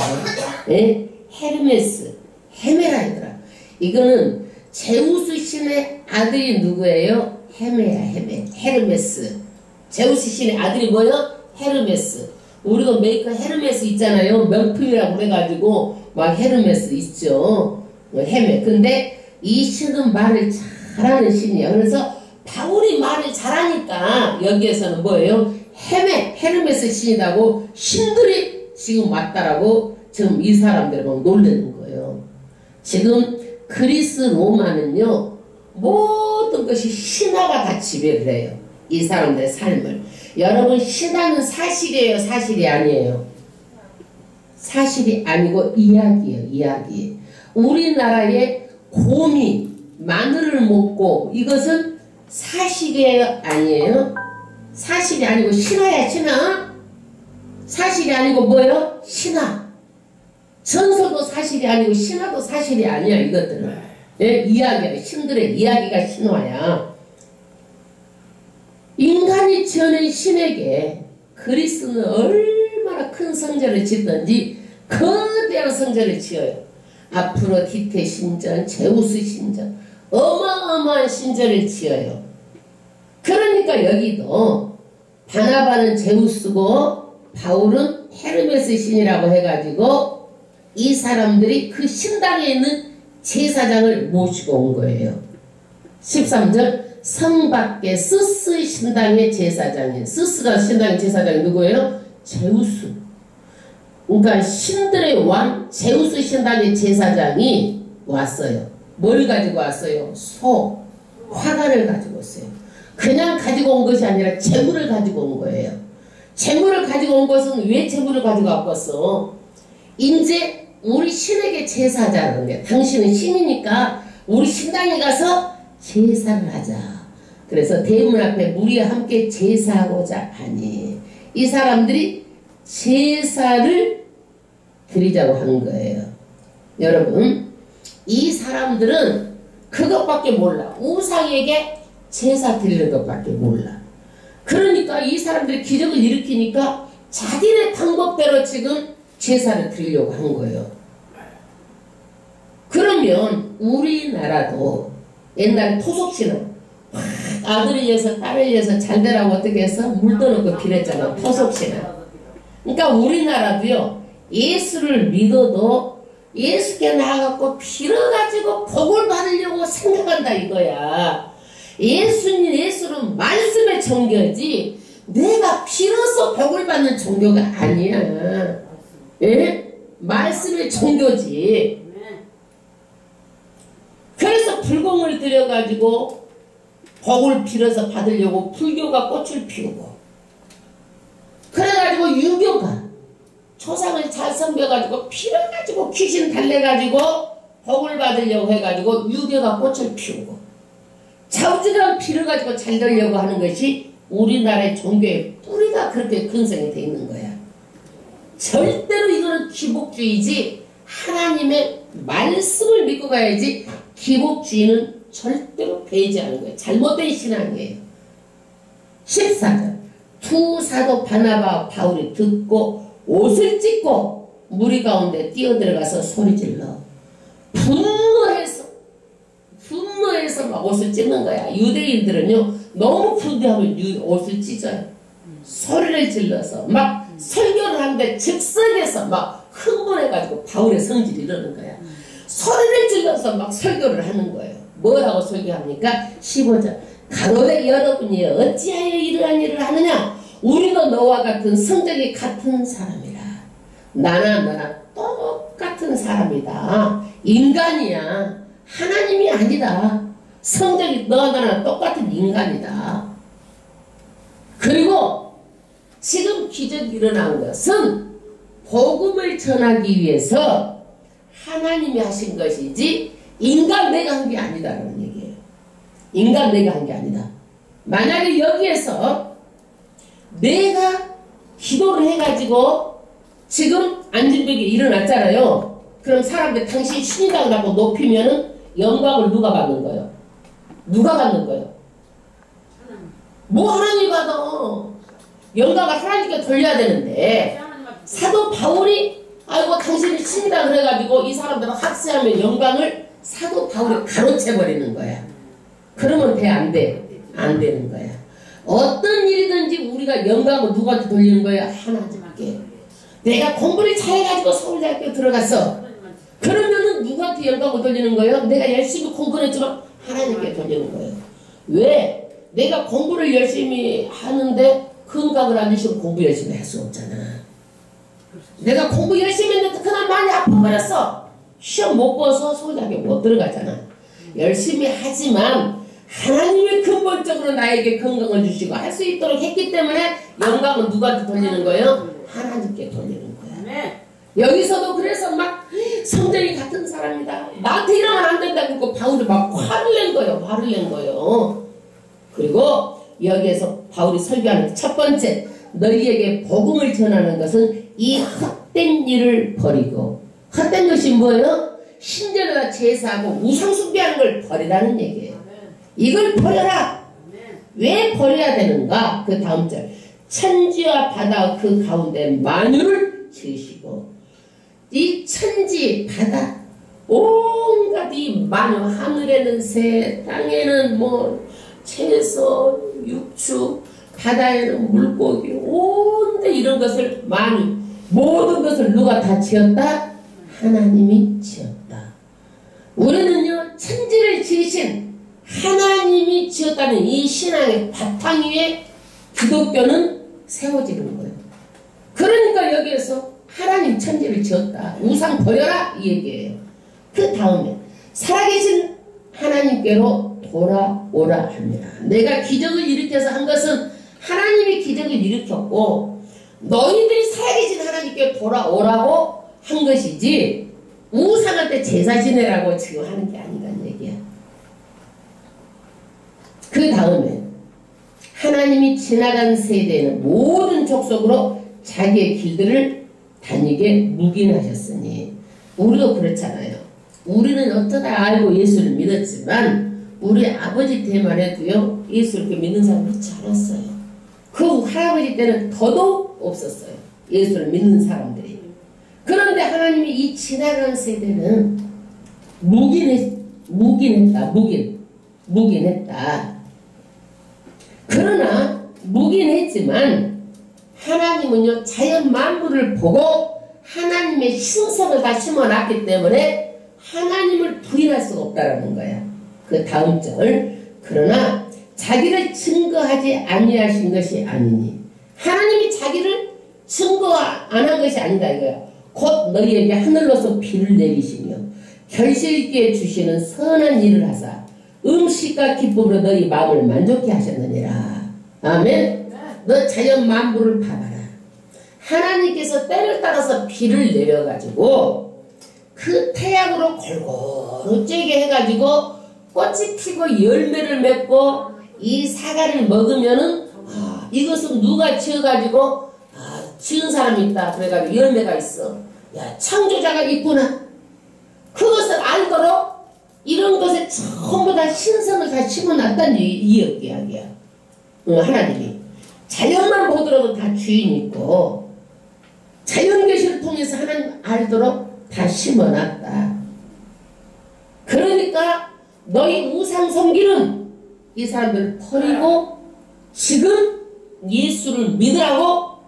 예? 헤르메스, 헤메라이더라. 이거는 제우스 신의 아들이 누구예요? 헤르메스. 제우스 신의 아들이 뭐예요? 헤르메스. 우리도 메이커 헤르메스 있잖아요. 명품이라고 그래가지고 막 헤르메스 있죠. 근데 이 신은 말을 잘하는 신이야. 그래서 바울이 말을 잘하니까 여기에서는 뭐예요? 헤르메스 신이라고 신들이 지금 왔다라고 지금 이 사람들을 막 놀라는 거예요. 지금 그리스 로마는요 모든 것이 신화가 다 지배를 해요. 이 사람들의 삶을. 여러분 신화는 사실이에요? 사실이 아니에요? 사실이 아니고 이야기예요. 이야기. 우리나라의 곰이 마늘을 먹고 이것은 사실이에요? 아니에요? 사실이 아니고 신화야 신화. 사실이 아니고 뭐예요? 신화. 전설도 사실이 아니고 신화도 사실이 아니야 이것들은. 예? 이야기야. 신들의 이야기가 신화야. 인간이 지어낸 신에게 그리스는 얼마나 큰 성전을 짓든지 거대한 성전을 지어요. 아프로디테 신전, 제우스 신전, 어마어마한 신전을 지어요. 그러니까 여기도 바나바는 제우스고 바울은 헤르메스 신이라고 해가지고 이 사람들이 그 신당에 있는 제사장을 모시고 온 거예요. 13절 성 밖에 스스 신당의 제사장이에요. 스스가 신당의 제사장이 누구예요? 제우스. 그러니까 신들의 왕 제우스 신당의 제사장이 왔어요. 뭘 가지고 왔어요? 소, 화관을 가지고 왔어요. 그냥 가지고 온 것이 아니라 재물을 가지고 온 거예요. 재물을 가지고 온 것은 왜 재물을 가지고 왔겠어? 이제 우리 신에게 제사자라는 거야. 당신은 신이니까 우리 신당에 가서 제사를 하자. 그래서 대문 앞에 무리와 함께 제사하고자 하니 이 사람들이 제사를 드리자고 한 거예요. 여러분 이 사람들은 그것밖에 몰라. 우상에게 제사 드리는 것밖에 몰라. 그러니까 이 사람들이 기적을 일으키니까 자기네 방법대로 지금 제사를 드리려고 한 거예요. 그러면 우리나라도 옛날에 토속신앙 아들을 위해서 딸을 위해서 잘 되라고 어떻게 해서 물 떠놓고 빌었잖아. 토속신앙. 그러니까 우리나라도요 예수를 믿어도 예수께 나아가고 빌어가지고 복을 받으려고 생각한다 이거야. 예수는 말씀의 종교지 내가 빌어서 복을 받는 종교가 아니야. 예? 말씀의 종교지. 그래서 불공을 들여가지고 복을 빌어서 받으려고 불교가 꽃을 피우고 그래가지고 유교가 조상을 잘 섬겨가지고 빌어가지고 귀신 달래가지고 복을 받으려고 해가지고 유교가 꽃을 피우고 좌우지간 빌어가지고 잘 되려고 하는 것이 우리나라의 종교의 뿌리가 그렇게 근성이 되어 있는 거야. 절대로 이거는 기복주의지 하나님의 말씀을 믿고 가야지 기복주의는 절대로 배제하는 거예요. 잘못된 신앙이에요. 14절 두 사도 바나바와 바울이 듣고 옷을 찢고 무리 가운데 뛰어들어가서 소리질러 분노해서 막 옷을 찢는 거야. 유대인들은요 너무 분노하면 옷을 찢어요. 소리를 질러서 막 설교를 하는데 즉석에서 막 흥분해가지고 바울의 성질이 이러는 거야. 소리를 질러서 막 설교를 하는 거예요. 뭐라고 설교합니까? 15절 가로되 여러분이 어찌하여 이러한 일을 하느냐 우리도 너와 같은 성적이 같은 사람이라. 나나 똑같은 사람이다. 인간이야. 하나님이 아니다. 성적이 너와 나나 똑같은 인간이다. 그리고 지금 기적이 일어난 것은 복음을 전하기 위해서 하나님이 하신 것이지 인간 내가 한 게 아니다라는 얘기예요. 인간 내가 한 게 아니다. 만약에 여기에서 내가 기도를 해가지고 지금 안진병이 일어났잖아요. 그럼 사람들 당신 신이라고 하고 높이면은 영광을 누가 받는 거예요? 누가 받는 거예요? 뭐 하나님이 받아. 영광을 하나님께 돌려야 되는데 사도 바울이 아이고 당신이 신이다 그래가지고 이 사람들은 학세하면 영광을 사도 바울이 가로채버리는 거야. 그러면 돼? 안 돼? 안 되는 거야. 어떤 일이든지 우리가 영광을 누구한테 돌리는 거야? 하나님께. 내가 공부를 잘해가지고 서울대학교 들어갔어. 그러면은 누구한테 영광을 돌리는 거예요? 내가 열심히 공부를 했지만 하나님께 돌리는 거예요. 왜? 내가 공부를 열심히 하는데 건강을 안 주시면 공부 열심히 할 수 없잖아. 내가 공부 열심히 했는데 그날 많이 아파버렸어. 시험 못 봐서 서울대학교 못 들어가잖아. 열심히 하지만 하나님이 근본적으로 나에게 건강을 주시고 할 수 있도록 했기 때문에 영광은 누구한테 돌리는 거예요? 하나님께 돌리는 거야. 네. 여기서도 그래서 막 성전이 같은 사람이다. 나한테 이러면 안 된다고 그러고 바울이 막 화를 낸 거예요. 화를 낸 거예요. 그리고 여기에서 바울이 설교하는 첫 번째 너희에게 복음을 전하는 것은 이 헛된 일을 버리고 헛된 것이 뭐예요? 신전에다 제사하고 우상 숭배하는 걸 버리라는 얘기예요. 이걸 버려라. 왜 버려야 되는가? 그 다음 절 천지와 바다 그 가운데 만유를 지으시고 이 천지 바다 온갖 이 만유 하늘에는 새 땅에는 뭐 채소 육축 바다에는 물고기 온데 이런 것을 만유 모든 것을 누가 다 지었다? 하나님이 지었다. 우리는요 천지를 지으신 하나님이 지었다는 이 신앙의 바탕 위에 기독교는 세워지는 거예요. 그러니까 여기에서 하나님 천지를 지었다. 우상 버려라 이 얘기예요. 그 다음에 살아계신 하나님께로 돌아오라 합니다. 내가 기적을 일으켜서 한 것은 하나님이 기적을 일으켰고 너희들이 살아계신 하나님께 돌아오라고 한 것이지 우상한테 제사 지내라고 지금 하는 게 아니라는 얘기야. 그 다음에 하나님이 지나간 세대에는 모든 족속으로 자기의 길들을 다니게 묵인하셨으니 우리도 그렇잖아요. 우리는 어쩌다 알고 예수를 믿었지만 우리 아버지 때만 해도요 예수를 믿는 사람 믿지 않았어요. 그 할아버지 때는 더더욱 없었어요. 예수를 믿는 사람들이. 그런데 하나님이 이 지나간 세대는 묵인했다. 그러나 묵인했지만 하나님은요 자연 만물을 보고 하나님의 신성을 다 심어놨기 때문에 하나님을 부인할 수가 없다라는 거야. 그 다음 절. 그러나 자기를 증거하지 아니하신 것이 아니니. 하나님이 자기를 증거 안 한 것이 아니다 이거야. 곧 너희에게 하늘로서 비를 내리시며 결실 있게 주시는 선한 일을 하사 음식과 기쁨으로 너희 마음을 만족케 하셨느니라. 아멘. 너 자연 만물을 봐봐라. 하나님께서 때를 따라서 비를 내려가지고 그 태양으로 골고루 쬐게 해가지고 꽃이 피고 열매를 맺고 이 사과를 먹으면은 이것은 누가 지어가지고 지은 사람이 있다. 그래가지고 열매가 있어. 야, 창조자가 있구나. 그것을 알도록 이런 것에 전부 다 신성을 다 심어놨다는 이야기야. 하나님이 자연만 보더라도 다 주인이 있고 자연계시를 통해서 하나님 알도록 다 심어놨다. 그러니까 너희 우상 섬기는 이 사람들을 버리고 지금 예수를 믿으라고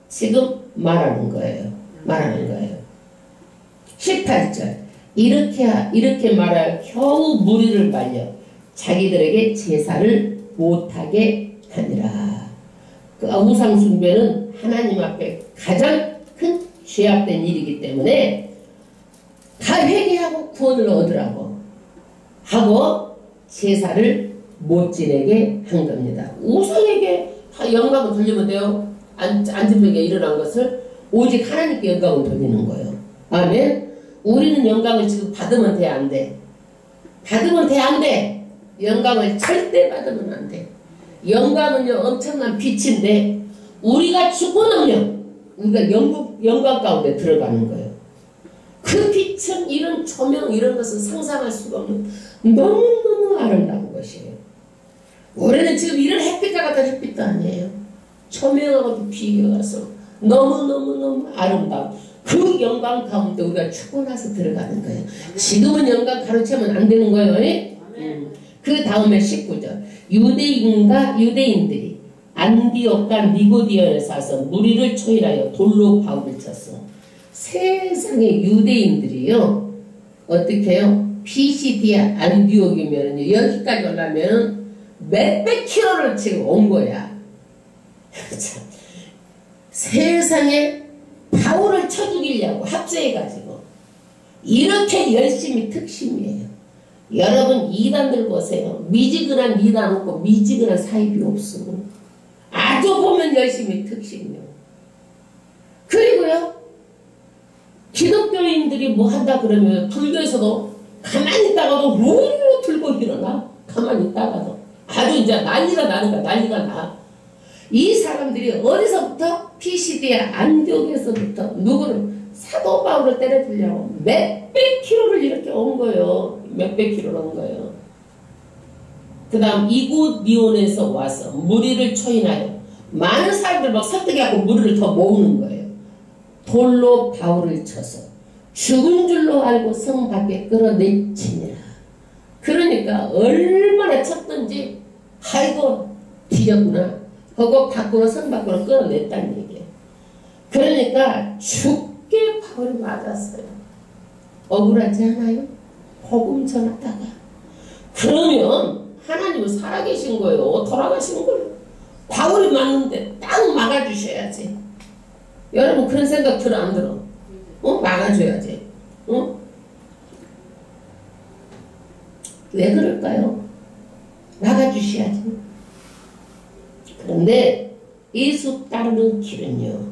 지금 말하는 거예요. 18절. 이렇게 말하여 겨우 무리를 말려 자기들에게 제사를 못하게 하니라. 그 우상 숭배는 하나님 앞에 가장 큰 죄악된 일이기 때문에 다 회개하고 구원을 얻으라고 하고 제사를 못 지내게 한 겁니다. 우상에게 다 영광을 돌리면 돼요. 안전병에 일어난 것을 오직 하나님께 영광을 돌리는 거예요. 아멘. 우리는 영광을 지금 받으면 돼, 안 돼? 받으면 돼, 안 돼? 영광을 절대 받으면 안 돼. 영광은요 엄청난 빛인데 우리가 죽고는요 우리가 영광 가운데 들어가는 거예요. 그 빛은 이런 조명 이런 것은 상상할 수가 없는 너무너무 아름다운 것이에요. 우리는 지금 이런 햇빛과 같은 햇빛도 아니에요. 조명하고도 비교해서 너무너무 아름다운 그 영광 가운데 우리가 죽고 나서 들어가는 거예요. 지금은 영광 가르치면 안 되는 거예요. 그 다음에 19절. 유대인들이 안디옥과 니고디언에서 와서 무리를 초일하여 돌로 바울을 쳤어. 세상의 유대인들이요 어떻게 해요? PCD야 안디옥이면 여기까지 오려면 몇백 킬로를 지금 온 거야. 세상에 바울을 쳐 죽이려고 합세해가지고 이렇게 열심히 특심이에요. 여러분 이단들 보세요. 미지근한 이단 없고 미지근한 사입이 없어. 아주 보면 열심히 특심이요. 그리고요 기독교인들이 뭐 한다 그러면 불교에서도 가만히 있다가도 우르르 들고 일어나. 가만히 있다가도 아주 이제 난리가 나는 거야. 난리가 나. 이 사람들이 어디서부터 PCD의 안디옥에서부터 누구를 사도 바울을 때려주려고 몇백 킬로를 이렇게 온 거예요. 몇백 킬로를 온 거예요. 그 다음 이고니온에서 와서 무리를 초인하여 많은 사람들 막 설득해갖고 무리를 더 모으는 거예요. 돌로 바울을 쳐서 죽은 줄로 알고 성 밖에 끌어내치니라. 그러니까 얼마나 쳤든지 아이고 뒤졌구나 하고 밖으로 성 밖으로 끌어냈다는 얘기예요. 그러니까 죽게 바울이 맞았어요. 억울하지 않아요? 복음 전하다가. 그러면 하나님은 살아계신 거예요? 돌아가신 거예요? 바울이 맞는데 딱 막아주셔야지. 여러분 그런 생각 들어 안 들어? 막아줘야지. 왜 그럴까요? 막아주셔야지. 그런데 예수 따르는 길은요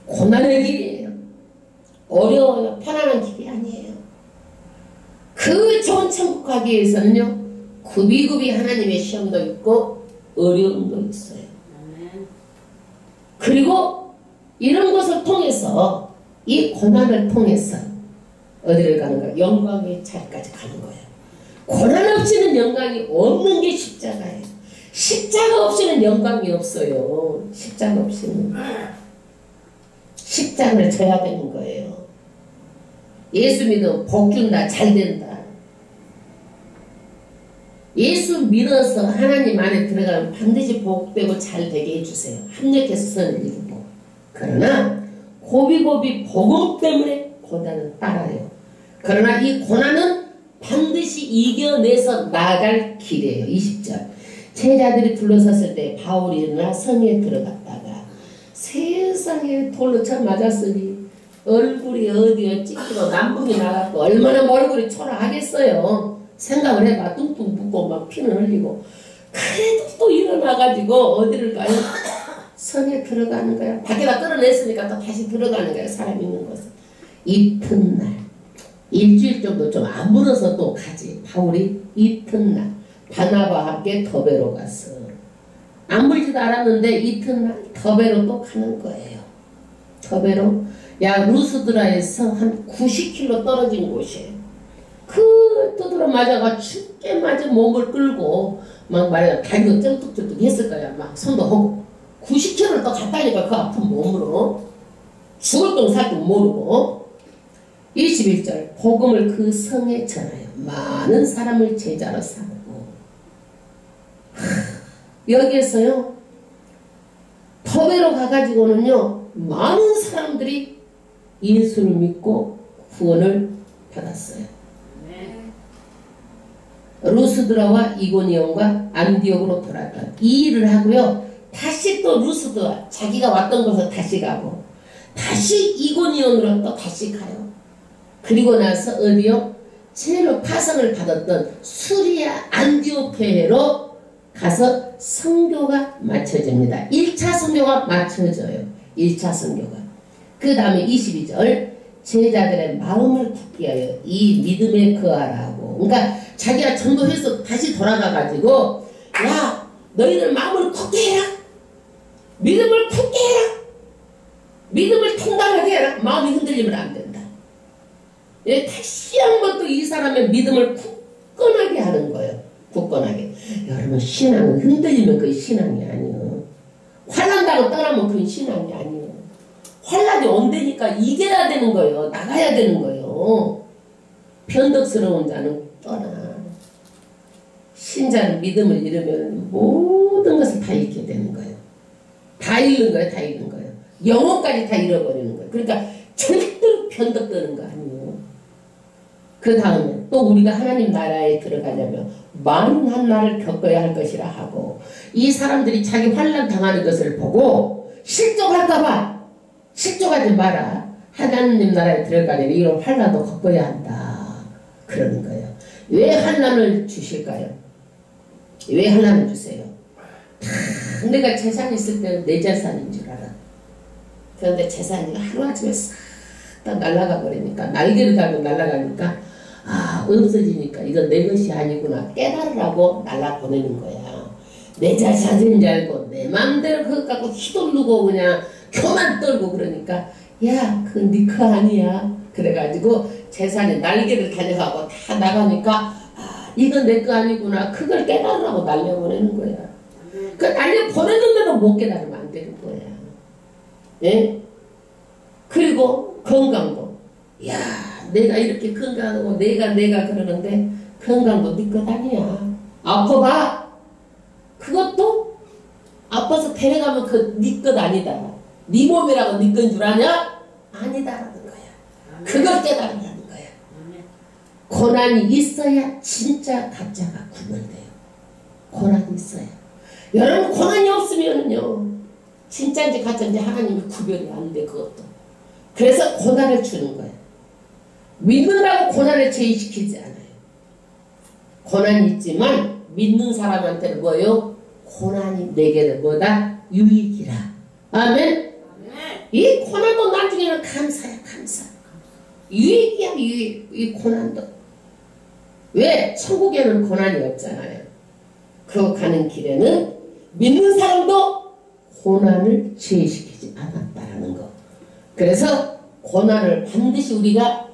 고난의 길이에요. 어려워요. 편안한 길이 아니에요. 그 좋은 천국 가기 위해서는요 굽이굽이 하나님의 시험도 있고 어려움도 있어요. 그리고 이런 것을 통해서 이 고난을 통해서 어디를 가는 거야? 영광의 자리까지 가는 거예요. 고난 없이는 영광이 없는 게 십자가예요. 십자가 없이는 영광이 없어요. 십자가 없이는 십자가를 져야 되는 거예요. 예수 믿으면 복 준다, 잘 된다. 예수 믿어서 하나님 안에 들어가면 반드시 복되고 잘 되게 해주세요. 합력해서 선을 이루고. 그러나 고비고비 복음 때문에 고난은 따라요. 그러나 이 고난은 반드시 이겨내서 나아갈 길이에요. 20절. 제자들이 둘러섰을 때 바울이 일어나 성에 들어갔다가 세상에 돌로 쳐 맞았으니 얼굴이 어디에 찍히고 남북이 나갔고 얼마나 얼굴이 초라하겠어요. 생각을 해봐. 뚱뚱 붓고 막 피는 흘리고 그래도 또 일어나가지고 어디를 가요? 성에 들어가는 거야. 밖에다 끌어냈으니까 또 다시 들어가는 거야. 사람 있는 곳에. 이튿날 일주일 정도 좀 안 물어서 또 가지. 바울이 이튿날 바나바와 함께 더베로 갔어. 안 물지도 않았는데 이튿날 더베로 또 가는 거예요. 더베로. 야, 루스드라에서 한 90km 떨어진 곳이에요. 그 두드러 맞아가 춥게 맞은 몸을 끌고 막 말이야 다리도 쩔뚝쩔뚝 했을 거야. 막 손도 하고 90km를 또 갔다니까 그 아픈 몸으로 죽을 똥 살 똥 모르고. 21절 복음을 그 성에 전하여 많은 사람을 제자로 삼고. 여기에서요 더베로 가가지고는요 많은 사람들이 예수를 믿고 구원을 받았어요. 루스드라와 이고니온과 안디옥으로 돌아가 이 일을 하고요. 다시 또 루스드라 자기가 왔던 곳으로 다시 가고 다시 이고니온으로 또 다시 가요. 그리고 나서 어디요? 제일로 파송을 받았던 수리아 안디오케로 가서 선교가 맞춰집니다. 1차 선교가 맞춰져요. 1차 선교가. 그 다음에 22절 제자들의 마음을 굳게 하여 이 믿음에 거하라고. 그러니까 자기가 전도해서 다시 돌아가가지고 야 너희들 마음을 굳게 해라. 믿음을 굳게 해라. 믿음을 통달하게 해라. 마음이 흔들리면 안 된다. 예, 다시 한번 또 이 사람의 믿음을 굳건하게 하는 거예요. 굳건하게. 여러분 신앙은 흔들리면 그게 신앙이 아니에요. 환난다고 떠나면 그건 신앙이 아니에요. 환난이 온다니까 이겨야 되는 거예요. 나가야 되는 거예요. 변덕스러운 자는 떠나. 신자는 믿음을 잃으면 모든 것을 다 잃게 되는 거예요. 다 잃는 거예요. 다 잃는 거예요. 영혼까지 다 잃어버리는 거예요. 그러니까 절대로 변덕되는 거 아니에요. 그 다음에 또 우리가 하나님 나라에 들어가려면 많은 날을 겪어야 할 것이라 하고 이 사람들이 자기 환난 당하는 것을 보고 실족할까봐 실족하지 마라. 하나님 나라에 들어가려면 이런 환난도 겪어야 한다. 그러는 거예요. 왜 환난을 주실까요? 왜 환난을 주세요? 다 내가 재산이 있을 때는 내 재산인 줄 알아. 그런데 재산이 하루아침에 싹 다 날아가 버리니까 날개를 달고 날아가니까 아 없어지니까 이건 내 것이 아니구나 깨달으라고 날아보내는 거야. 내 재산인 줄 알고 내 마음대로 그것 갖고 휘둘르고 그냥 교만 떨고 그러니까 야 그건 네 거 아니야. 그래가지고 재산이 날개를 달려가고 다 나가니까 아 이건 내 거 아니구나 그걸 깨달으라고 날려보내는 거야. 그 날려보내는데도 못 깨달으면 안 되는 거야. 예? 그리고 건강도 야 내가 이렇게 건강하고 내가 그러는데 건강도 네 것 아니야. 아파봐. 그것도 아파서 데려가면 그 네 것 아니다. 네 몸이라고 네 건 줄 아냐? 아니다라는 거야. 그걸 깨달으라는 거야. 고난이 있어야 진짜 가짜가 구별돼요. 고난이 있어야. 여러분 고난이 없으면요 진짜인지 가짜인지 하나님이 구별이 안 돼. 그것도. 그래서 고난을 주는 거예요. 믿는다고 고난을 제의시키지 않아요. 고난이 있지만 믿는 사람한테는 뭐예요? 고난이 내게는 뭐다? 유익이라. 아멘? 이 고난도 나중에는 감사야. 감사. 유익이야. 유익. 이 고난도. 왜? 천국에는 고난이 없잖아요. 그 가는 길에는 믿는 사람도 고난을 제의시키지 않았다라는 거. 그래서 고난을 반드시 우리가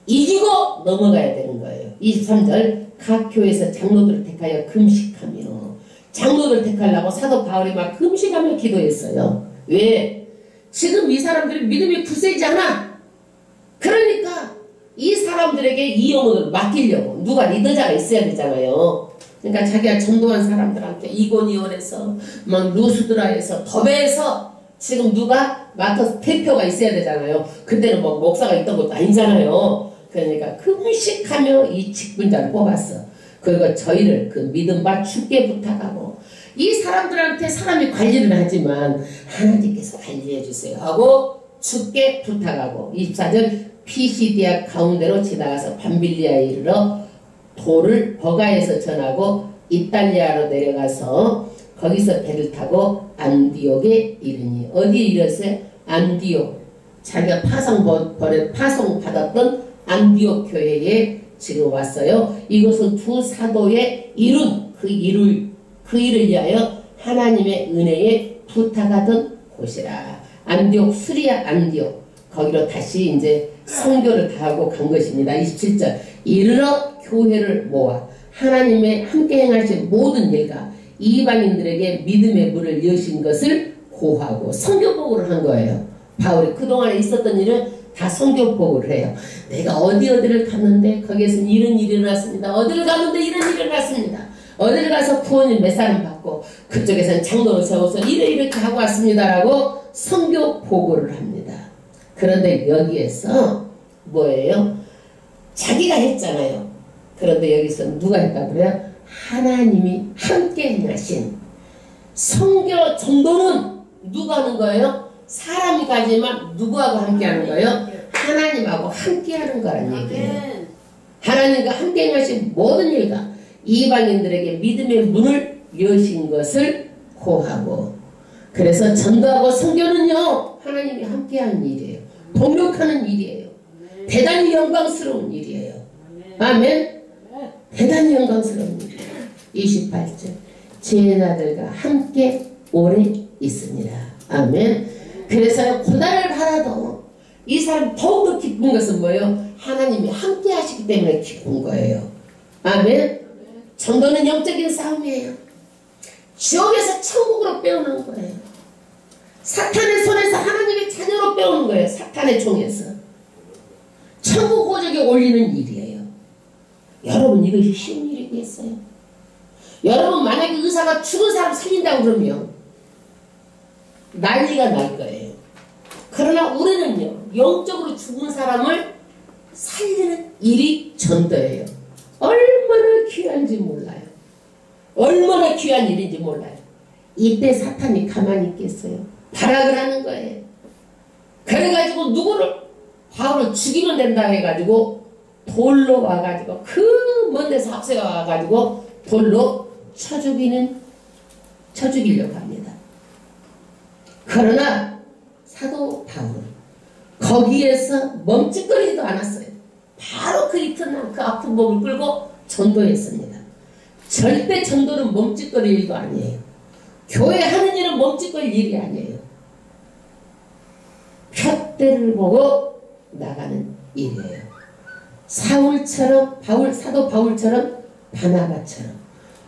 이기고 넘어가야 되는 거예요. 23절 각 교회에서 장로들을 택하여 금식하며 장로들 택하려고 사도 바울이 막 금식하며 기도했어요. 왜? 지금 이 사람들이 믿음이 굳세지 않아. 그러니까 이 사람들에게 이 영혼을 맡기려고 누가 리더자가 있어야 되잖아요. 그러니까 자기가 전도한 사람들한테 이곤이온에서 막 루스드라에서 더베에서 지금 누가 맡아서 대표가 있어야 되잖아요. 그때는 뭐 목사가 있던 것도 아니잖아요. 그러니까 금식하며 이 직분자를 뽑았어. 그리고 저희를 그 믿음과 주께 부탁하고 이 사람들한테 사람이 관리를 하지만 하나님께서 관리해 주세요 하고 주께 부탁하고 24절 피시디아 가운데로 지나가서 밤빌리아에 이르러 도를 버가에서 전하고 이탈리아로 내려가서 거기서 배를 타고 안디옥에 이르니 어디에 이르렀어요? 안디옥. 자기가 파송받았던 안디옥 교회에 지금 왔어요. 이것은 두 사도의 이룬 그 일을 위하여 하나님의 은혜에 부탁하던 곳이라. 안디옥 수리아 안디옥 거기로 다시 이제 선교를 다 하고 간 것입니다. 27절 이르러 교회를 모아 하나님의 함께 행하신 모든 일과 이방인들에게 믿음의 문을 여신 것을 고하고 선교복을 한 거예요. 바울이 그동안에 있었던 일을 다 선교복을 해요. 내가 어디를 갔는데 거기에서 이런 일이 일어났습니다. 어디를 갔는데 이런 일이 일어났습니다. 어디를 가서 구원을 몇 사람 받고 그쪽에서는 장로를 세워서 이렇게 하고 왔습니다라고 선교 보고를 합니다. 그런데 여기에서 뭐예요? 자기가 했잖아요. 그런데 여기서 누가 했다고 그래요? 하나님이 함께 행하신 선교 전도는 누가 하는 거예요? 사람이 가지만 누구하고 함께 하는 거예요? 하나님하고 함께 하는 거라는 얘기예요. 하나님과 함께 행하신 모든 일과 이방인들에게 믿음의 문을 여신 것을 고하고 그래서 전도하고 선교는요 하나님이 함께하는 일이에요. 동력하는 일이에요. 대단히 영광스러운 일이에요. 아멘. 대단히 영광스러운 일이에요. 28절 제자들과 함께 오래 있습니다. 아멘. 그래서 고난을 받아도 이 사람 더욱더 기쁜 것은 뭐예요? 하나님이 함께 하시기 때문에 기쁜 거예요. 아멘. 전도는 영적인 싸움이에요. 지옥에서 천국으로 빼오는 거예요. 사탄의 손에서 하나님의 자녀로 빼오는 거예요. 사탄의 종에서 천국 호적에 올리는 일이에요. 여러분 이것이 쉬운 일이겠어요? 여러분 만약에 의사가 죽은 사람 살린다고 그러면 난리가 날 거예요. 그러나 우리는요 영적으로 죽은 사람을 살리는 일이 전도예요. 얼마나 귀한지 몰라요. 얼마나 귀한 일인지 몰라요. 이때 사탄이 가만히 있겠어요? 발악을 하는 거예요. 그래가지고 누구를 바울을 죽이면 된다 해가지고 돌로 와가지고 그 먼 데서 앞서 와가지고 돌로 쳐 죽이려고 합니다. 그러나 사도 바울은 거기에서 멈칫거리지도 않았어요. 바로 그 이튿날 그 아픈 몸을 끌고 전도했습니다. 절대 전도는 멈칫거릴 일도 아니에요. 교회 하는 일은 멈칫거릴 일이 아니에요. 푯대를 보고 나가는 일이에요. 사울처럼 사도 바울처럼 바나바처럼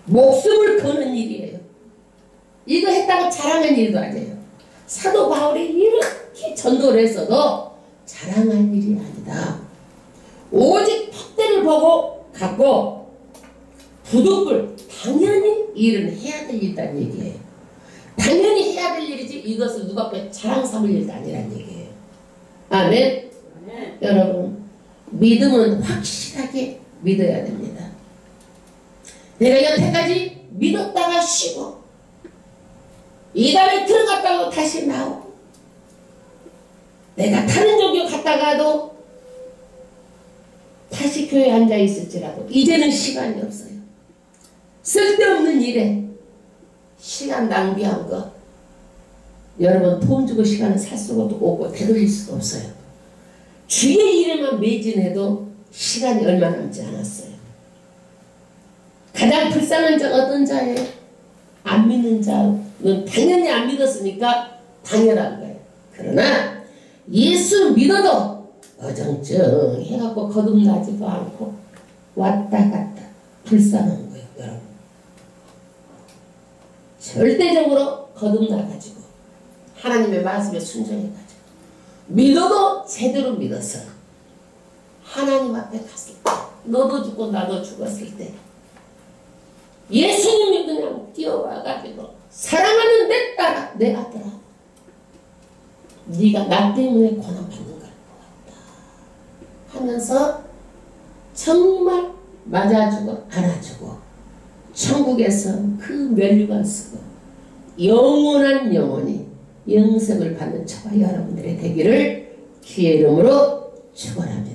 목숨을 거는 일이에요. 이거 했다고 자랑한 일도 아니에요. 사도 바울이 이렇게 전도를 했어도 자랑할 일이 아니다. 오직 푯대를 보고 갔고 부득불 당연히 일은 해야 될 일이란 얘기예요. 당연히 해야 될 일이지 이것을 누가 앞에 자랑 삼을 일도 아니란 얘기예요. 아멘. 여러분 믿음은 확실하게 믿어야 됩니다. 내가 여태까지 믿었다가 쉬고 이달에 들어갔다가 다시 나오고 내가 다른 종교 갔다가도 다시 교회에 앉아있을지라도 이제는 시간이 없어요. 쓸데없는 일에 시간 낭비한 거 여러분 돈 주고 시간을 살 수가 없고 되돌릴 수가 없어요. 주의 일에만 매진해도 시간이 얼마 남지 않았어요. 가장 불쌍한 자가 어떤 자예요? 안 믿는 자는 당연히 안 믿었으니까 당연한 거예요. 그러나 예수 믿어도 어정쩡 해갖고 거듭나지도 않고 왔다 갔다 불쌍한 거예요. 여러분 절대적으로 거듭나가지고 하나님의 말씀에 순종해가지고 믿어도 제대로 믿어서 하나님 앞에 갔을 때, 너도 죽고 나도 죽었을 때 예수님이 그냥 뛰어와가지고 사랑하는 내 딸아, 내 아들아, 네가 나 때문에 고난받는 걸 보았다 하면서 정말 맞아주고 안아주고 천국에서 그 면류관 쓰고 영원한 영혼이 영생을 받는 저와 여러분들의 되기를 주의 이름으로 축원합니다.